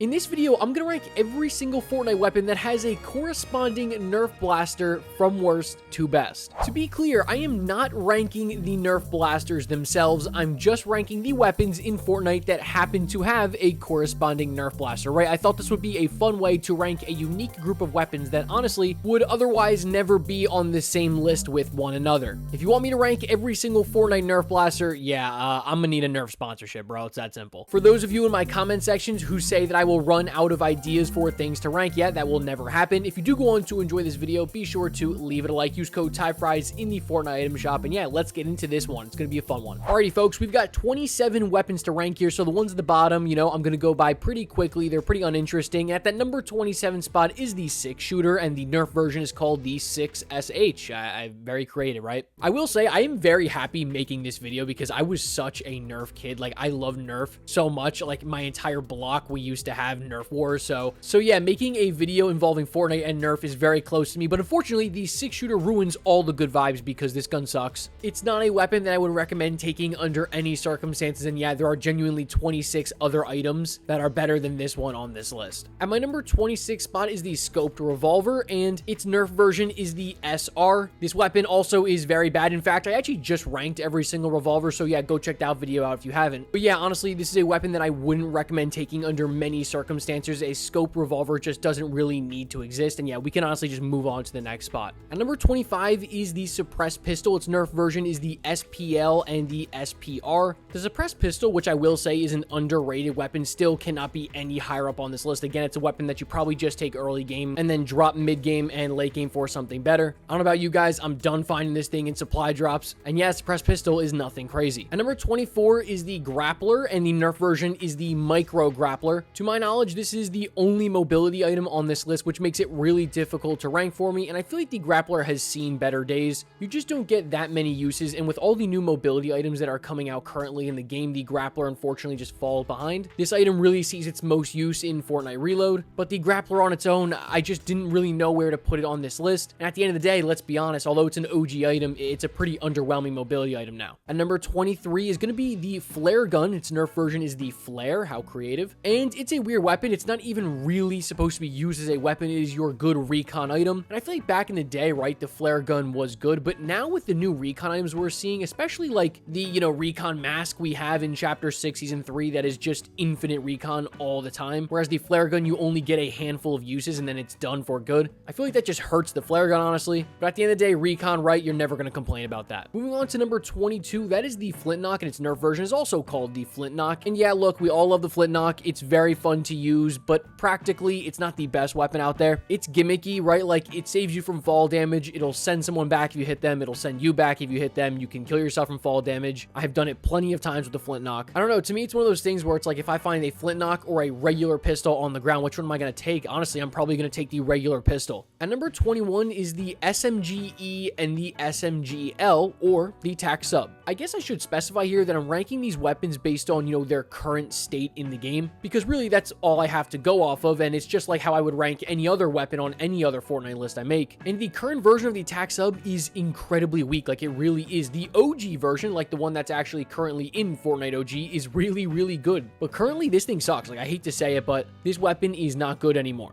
In this video, I'm going to rank every single Fortnite weapon that has a corresponding Nerf blaster from worst to best. To be clear, I am not ranking the Nerf blasters themselves, I'm just ranking the weapons in Fortnite that happen to have a corresponding Nerf blaster, right? I thought this would be a fun way to rank a unique group of weapons that honestly would otherwise never be on the same list with one another. If you want me to rank every single Fortnite Nerf blaster, I'm gonna need a Nerf sponsorship, bro. It's that simple. For those of you in my comment sections who say that I will run out of ideas for things to rank, that will never happen. If you do go on to enjoy this video, be sure to leave it a like, use code TYFRYZ in the Fortnite item shop, and let's get into this one. It's gonna be a fun one. Alrighty, folks, we've got 27 weapons to rank here, so the ones at the bottom, I'm gonna go by pretty quickly. They're pretty uninteresting. At that number 27 spot is the 6-shooter, and the Nerf version is called the 6SH. Very creative, right? I will say, I am very happy making this video because I was such a Nerf kid. Like, I love Nerf so much. Like, my entire block, we used to have Nerf wars. So making a video involving Fortnite and Nerf is very close to me, but unfortunately, the 6-shooter ruins all the good vibes because this gun sucks. It's not a weapon that I would recommend taking under any circumstances, and there are genuinely 26 other items that are better than this one on this list. At my number 26 spot is the scoped revolver, and its Nerf version is the SR. This weapon also is very bad. In fact, I actually just ranked every single revolver, so go check that video out if you haven't. But honestly, this is a weapon that I wouldn't recommend taking under many circumstances. A scope revolver just doesn't really need to exist, and we can honestly just move on to the next spot. At number 25 is the suppressed pistol. Its Nerf version is the SPL and the SPR. The suppressed pistol, which I will say is an underrated weapon, still cannot be any higher up on this list. Again, it's a weapon that you probably just take early game and then drop mid game and late game for something better. I don't know about you guys, I'm done finding this thing in supply drops, and suppressed pistol is nothing crazy. At number 24 is the grappler, and the Nerf version is the micro grappler. To my knowledge, this is the only mobility item on this list, which makes it really difficult to rank for me, and I feel like the grappler has seen better days. You just don't get that many uses, and with all the new mobility items that are coming out currently in the game, the grappler unfortunately just falls behind. This item really sees its most use in Fortnite Reload, but the grappler on its own, I just didn't really know where to put it on this list, and at the end of the day, let's be honest, although it's an OG item, it's a pretty underwhelming mobility item now. At number 23 is going to be the flare gun. Its Nerf version is the flare. How creative. And it's a weird weapon. It's not even really supposed to be used as a weapon. It is your good recon item. And I feel like back in the day, right, the flare gun was good, but now with the new recon items we're seeing, especially like the, recon mask we have in Chapter 6, Season 3, that is just infinite recon all the time, whereas the flare gun, you only get a handful of uses and then it's done for good. I feel like that just hurts the flare gun, honestly, but at the end of the day, recon, right, you're never going to complain about that. Moving on to number 22, that is the Flintlock, and its Nerf version is also called the Flintlock. And look, we all love the Flintlock. It's very fun to use, but practically, it's not the best weapon out there. It's gimmicky, right? Like, it saves you from fall damage. It'll send someone back if you hit them. It'll send you back if you hit them. You can kill yourself from fall damage. I've done it plenty of times with the Flintlock. I don't know. To me, it's one of those things where it's like, if I find a Flintlock or a regular pistol on the ground, which one am I going to take? Honestly, I'm probably going to take the regular pistol. At number 21 is the SMGE and the SMGL, or the TAC sub. I guess I should specify here that I'm ranking these weapons based on, their current state in the game, because really that's all I have to go off of, and it's just like how I would rank any other weapon on any other Fortnite list I make. And the current version of the TAC sub is incredibly weak. Like, it really is. The OG version, like the one that's actually currently in Fortnite OG, is really, really good. But currently, this thing sucks. Like, I hate to say it, but this weapon is not good anymore.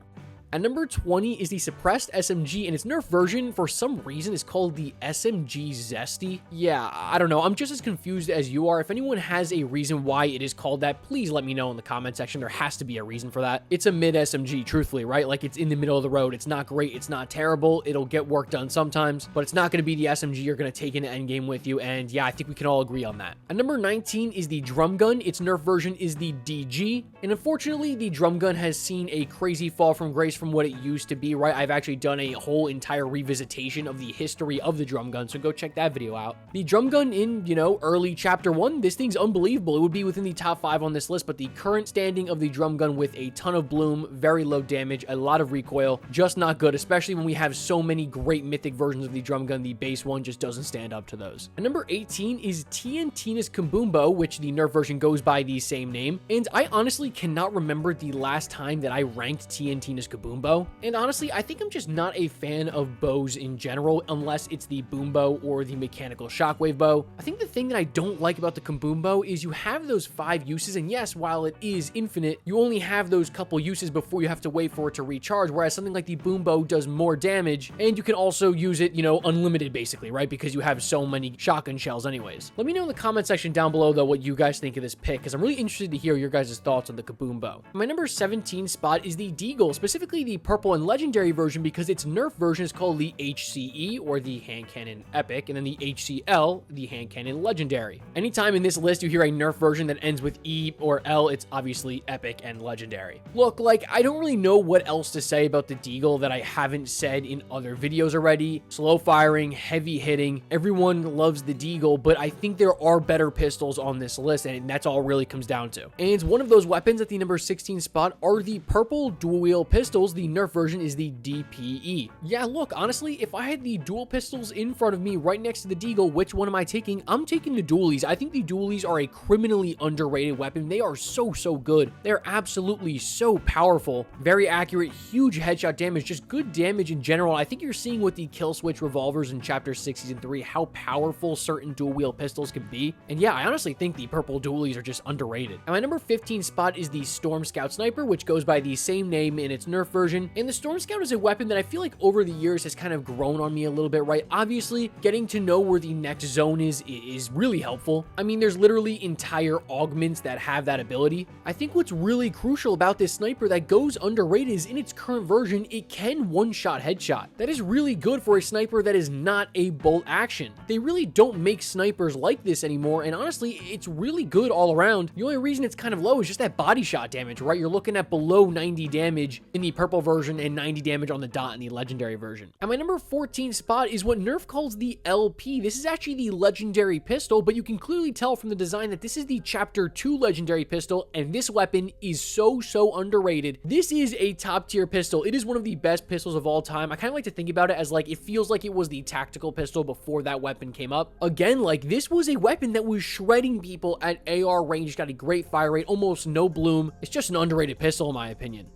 At number 20 is the suppressed SMG, and its Nerf version, for some reason, is called the SMG Zesty. I don't know. I'm just as confused as you are. If anyone has a reason why it is called that, please let me know in the comment section. There has to be a reason for that. It's a mid SMG, truthfully, right? Like, it's in the middle of the road. It's not great. It's not terrible. It'll get work done sometimes, but it's not going to be the SMG you're going to take into endgame with you, and I think we can all agree on that. At number 19 is the drum gun. Its Nerf version is the DG, and unfortunately, the drum gun has seen a crazy fall from grace from what it used to be, right? I've actually done a whole entire revisitation of the history of the drum gun, so go check that video out. The drum gun in, early Chapter 1, this thing's unbelievable. It would be within the top 5 on this list, but the current standing of the drum gun with a ton of bloom, very low damage, a lot of recoil, just not good, especially when we have so many great mythic versions of the drum gun. The base one just doesn't stand up to those. And number 18 is TNTina's Kaboombo, which the Nerf version goes by the same name, and I honestly cannot remember the last time that I ranked TNTina's Kaboombo. boom bow. And honestly, I think I'm just not a fan of bows in general, unless it's the boom bow or the mechanical shockwave bow. I think the thing that I don't like about the kaboom bow is you have those 5 uses, and yes, while it is infinite, you only have those couple uses before you have to wait for it to recharge, whereas something like the boom bow does more damage, and you can also use it, you know, unlimited basically, right? Because you have so many shotgun shells anyways. Let me know in the comment section down below though what you guys think of this pick, because I'm really interested to hear your guys' thoughts on the kaboom bow. My number 17 spot is the deagle, specifically the purple and legendary version, because its nerf version is called the HCE, or the hand cannon epic, and then the HCL, the hand cannon legendary. Anytime in this list you hear a nerf version that ends with E or L, it's obviously epic and legendary. Look, like, I don't really know what else to say about the deagle that I haven't said in other videos already. Slow firing, heavy hitting, everyone loves the deagle, but I think there are better pistols on this list, and that's all it really comes down to. And one of those weapons at the number 16 spot are the purple dual wheel pistols. The nerf version is the DPE. Yeah, look, honestly, if I had the dual pistols in front of me right next to the deagle, which one am I taking? I'm taking the dualies. I think the dualies are a criminally underrated weapon. They are so good. They're absolutely so powerful, very accurate, huge headshot damage, just good damage in general. I think you're seeing with the kill switch revolvers in chapter 6 season 3 how powerful certain dual wheel pistols can be. And yeah, I honestly think the purple dualies are just underrated. And my number 15 spot is the Storm Scout sniper, which goes by the same name in its nerf version. And the Storm Scout is a weapon that I feel like over the years has kind of grown on me a little bit, right? Obviously, getting to know where the next zone is really helpful. I mean, there's literally entire augments that have that ability. I think what's really crucial about this sniper that goes underrated is in its current version, it can one-shot headshot. That is really good for a sniper that is not a bolt action. They really don't make snipers like this anymore, and honestly, it's really good all around. The only reason it's kind of low is just that body shot damage, right? You're looking at below 90 damage in the purple version and 90 damage on the dot in the legendary version. And my number 14 spot is what Nerf calls the LP. This is actually the legendary pistol, but you can clearly tell from the design that this is the chapter 2 legendary pistol, and this weapon is so underrated. This is a top tier pistol. It is one of the best pistols of all time. I kind of like to think about it as like, it feels like it was the tactical pistol before that weapon came up. Again, like, this was a weapon that was shredding people at AR range, got a great fire rate, almost no bloom. It's just an underrated pistol in my opinion.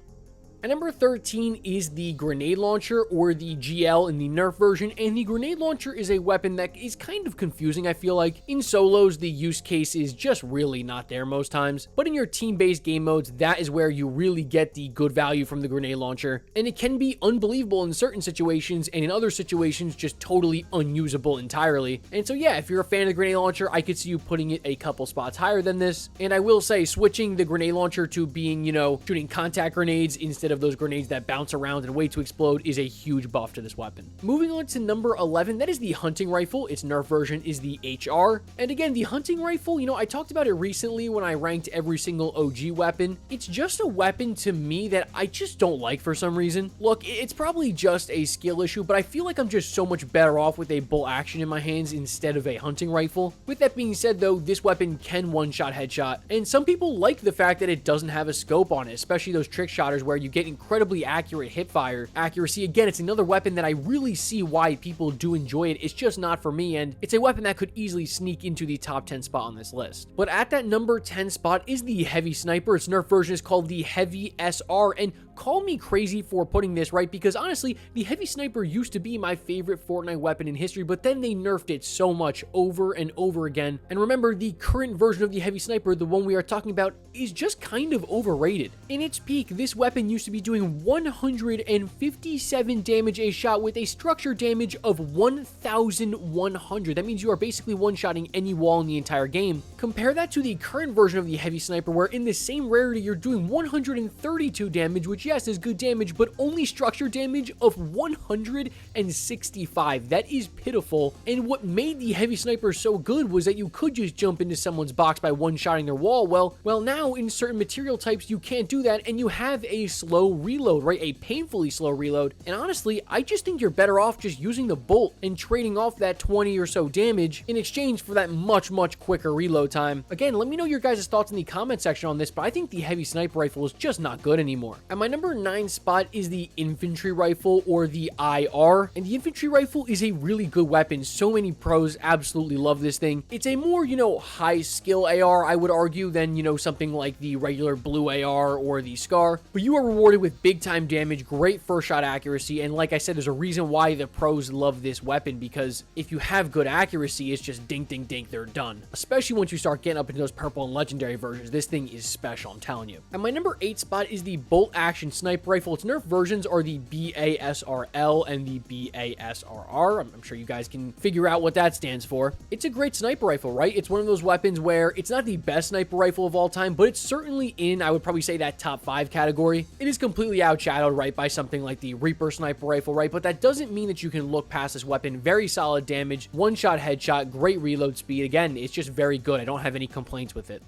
And number 13 is the grenade launcher, or the GL in the Nerf version, and the grenade launcher is a weapon that is kind of confusing, I feel like. In solos, the use case is just really not there most times, but in your team-based game modes, that is where you really get the good value from the grenade launcher, and it can be unbelievable in certain situations, and in other situations, just totally unusable entirely. And so yeah, if you're a fan of the grenade launcher, I could see you putting it a couple spots higher than this, and I will say, switching the grenade launcher to being, you know, shooting contact grenades instead of those grenades that bounce around and wait to explode is a huge buff to this weapon. Moving on to number 11, that is the hunting rifle. Its Nerf version is the HR. And again, the hunting rifle, you know, I talked about it recently when I ranked every single OG weapon. It's just a weapon to me that I just don't like for some reason. Look, it's probably just a skill issue, but I feel like I'm just so much better off with a bolt action in my hands instead of a hunting rifle. With that being said though, this weapon can one-shot headshot, and some people like the fact that it doesn't have a scope on it, especially those trick shotters where you get incredibly accurate hip fire accuracy. Again, it's another weapon that I really see why people do enjoy it. It's just not for me, and it's a weapon that could easily sneak into the top 10 spot on this list. But at that number 10 spot is the heavy sniper. Its Nerf version is called the Heavy SR, and call me crazy for putting this, right? Because honestly, the heavy sniper used to be my favorite Fortnite weapon in history, but then they nerfed it so much over and over again. And remember, the current version of the heavy sniper, the one we are talking about, is just kind of overrated. In its peak, this weapon used to be doing 157 damage a shot with a structure damage of 1,100. That means you are basically one-shotting any wall in the entire game. Compare that to the current version of the heavy sniper, where in the same rarity, you're doing 132 damage, which yes, is good damage, but only structure damage of 165. That is pitiful. And what made the heavy sniper so good was that you could just jump into someone's box by one-shotting their wall. Well, now in certain material types, you can't do that, and you have a slow reload, right? A painfully slow reload. And honestly, I just think you're better off just using the bolt and trading off that 20 or so damage in exchange for that much quicker reload time. Again, let me know your guys' thoughts in the comment section on this, but I think the heavy sniper rifle is just not good anymore. At my number number 9 spot is the infantry rifle, or the IR, and the infantry rifle is a really good weapon. So many pros absolutely love this thing. It's a more, high skill AR, I would argue, than, something like the regular blue AR or the SCAR, but you are rewarded with big time damage, great first shot accuracy, and like I said, there's a reason why the pros love this weapon, because if you have good accuracy, it's just dink, dink, dink, they're done. Especially once you start getting up into those purple and legendary versions, this thing is special, I'm telling you. And my number 8 spot is the bolt action sniper rifle. Its nerf versions are the BASRL and the BASRR. I'm sure you guys can figure out what that stands for. It's a great sniper rifle, right? It's one of those weapons where it's not the best sniper rifle of all time, but it's certainly in, I would probably say, that top 5 category. It is completely outshadowed, right, by something like the Reaper sniper rifle, right? But that doesn't mean that you can look past this weapon. Very solid damage, one-shot headshot, great reload speed. Again, it's just very good. I don't have any complaints with it.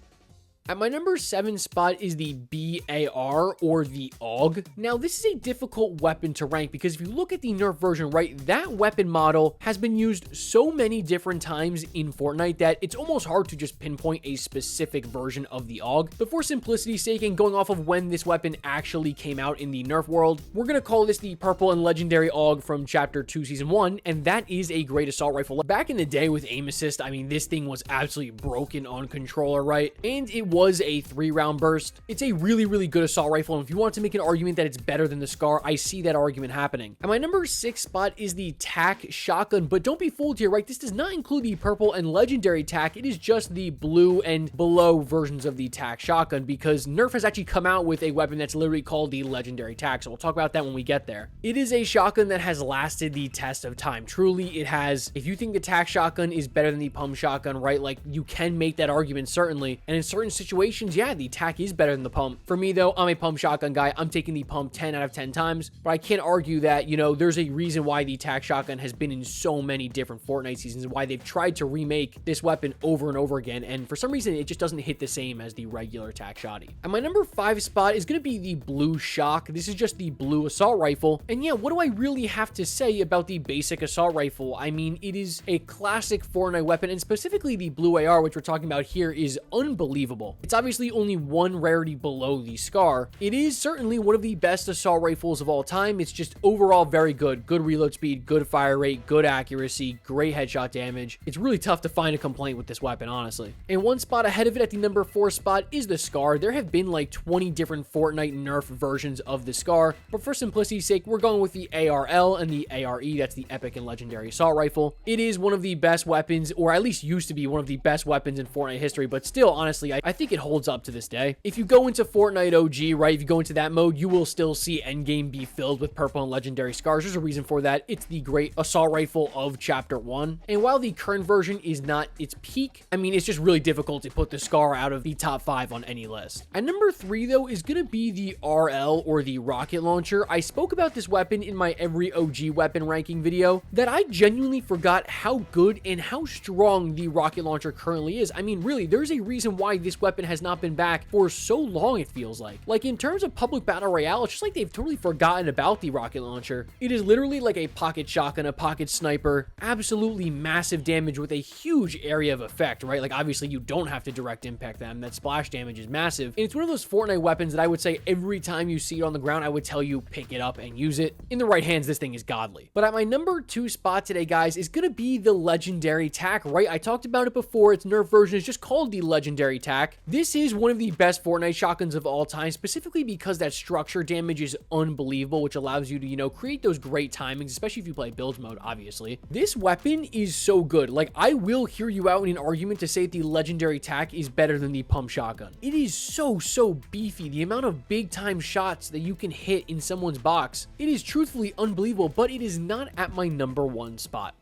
At my number 7 spot is the BAR, or the AUG. Now, this is a difficult weapon to rank because if you look at the nerf version, right, that weapon model has been used so many different times in Fortnite that it's almost hard to just pinpoint a specific version of the AUG. But for simplicity's sake and going off of when this weapon actually came out in the nerf world, we're going to call this the purple and legendary AUG from Chapter 2, Season 1, and that is a great assault rifle. Back in the day with aim assist, I mean, this thing was absolutely broken on controller, right? And it was a 3-round burst. It's a really, really good assault rifle, and if you want to make an argument that it's better than the SCAR, I see that argument happening. And my number 6 spot is the TAC shotgun, but don't be fooled here, right? This does not include the purple and legendary TAC. It is just the blue and below versions of the TAC shotgun, because Nerf has actually come out with a weapon that's literally called the legendary TAC, so we'll talk about that when we get there. It is a shotgun that has lasted the test of time. Truly, it has. If you think the TAC shotgun is better than the pump shotgun, right, like, you can make that argument, certainly, and in certain situations, yeah, the TAC is better than the pump. For me, though, I'm a pump shotgun guy. I'm taking the pump 10 out of 10 times, but I can't argue that, there's a reason why the TAC shotgun has been in so many different Fortnite seasons, why they've tried to remake this weapon over and over again, and for some reason, it just doesn't hit the same as the regular TAC shotty. And my number 5 spot is going to be the blue shock. This is just the blue assault rifle, and yeah, what do I really have to say about the basic assault rifle? I mean, it is a classic Fortnite weapon, and specifically the blue AR, which we're talking about here, is unbelievable. It's obviously only one rarity below the SCAR. It is certainly one of the best assault rifles of all time. It's just overall very good. Good reload speed, good fire rate, good accuracy, great headshot damage. It's really tough to find a complaint with this weapon, honestly. And one spot ahead of it at the number 4 spot is the SCAR. There have been like 20 different Fortnite Nerf versions of the SCAR, but for simplicity's sake, we're going with the ARL and the ARE. That's the epic and legendary assault rifle. It is one of the best weapons, or at least used to be one of the best weapons in Fortnite history, but still, honestly, I think it holds up to this day. If you go into Fortnite OG, right, if you go into that mode, you will still see endgame be filled with purple and legendary SCARs. There's a reason for that. It's the great assault rifle of Chapter 1. And while the current version is not its peak, I mean, it's just really difficult to put the SCAR out of the top 5 on any list. And number 3, though, is going to be the RL, or the rocket launcher. I spoke about this weapon in my every OG weapon ranking video, that I genuinely forgot how good and how strong the rocket launcher currently is. I mean, really, there's a reason why this weapon has not been back for so long, it feels like. Like, in terms of public battle royale, it's just like they've totally forgotten about the rocket launcher. It is literally like a pocket shotgun, a pocket sniper, absolutely massive damage with a huge area of effect, right? Like, obviously, you don't have to direct impact them. That splash damage is massive. And it's one of those Fortnite weapons that I would say every time you see it on the ground, I would tell you pick it up and use it. In the right hands, this thing is godly. But at my number 2 spot today, guys, is going to be the legendary TAC, right? I talked about it before. Its nerf version is just called the legendary TAC. This is one of the best Fortnite shotguns of all time, specifically because that structure damage is unbelievable, which allows you to, create those great timings, especially if you play build mode, obviously. This weapon is so good. Like, I will hear you out in an argument to say the legendary TAC is better than the pump shotgun. It is so beefy. The amount of big time shots that you can hit in someone's box, it is truthfully unbelievable, but it is not at my number 1 spot.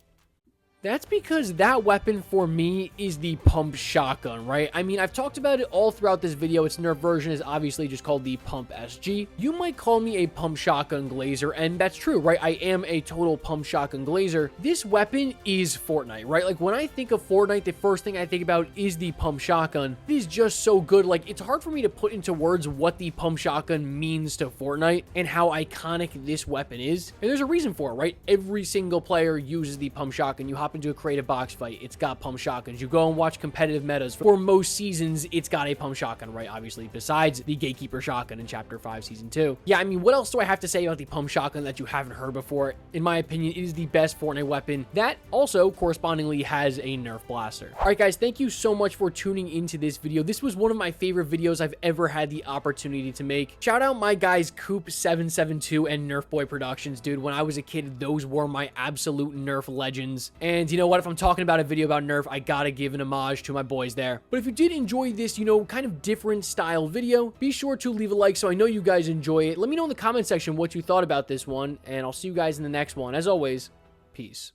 That's because that weapon for me is the pump shotgun, right? I mean, I've talked about it all throughout this video. Its nerf version is obviously just called the pump SG. You might call me a pump shotgun glazer, and that's true, right? I am a total pump shotgun glazer. This weapon is Fortnite, right? Like, when I think of Fortnite, the first thing I think about is the pump shotgun. It is just so good. Like, it's hard for me to put into words what the pump shotgun means to Fortnite and how iconic this weapon is. And there's a reason for it, right? Every single player uses the pump shotgun. You hop hop into a creative box fight, it's got pump shotguns. You go and watch competitive metas. For most seasons, it's got a pump shotgun, right? Obviously, besides the Gatekeeper shotgun in Chapter 5, Season 2. Yeah, I mean, what else do I have to say about the pump shotgun that you haven't heard before? In my opinion, it is the best Fortnite weapon that also correspondingly has a Nerf blaster. All right, guys, thank you so much for tuning into this video. This was one of my favorite videos I've ever had the opportunity to make. Shout out my guys Coop772 and Nerf Boy Productions, dude. When I was a kid, those were my absolute Nerf legends. And you know what? If I'm talking about a video about Nerf, I gotta give an homage to my boys there. But if you did enjoy this, you know, kind of different style video, be sure to leave a like so I know you guys enjoy it. Let me know in the comment section what you thought about this one, and I'll see you guys in the next one. As always, peace.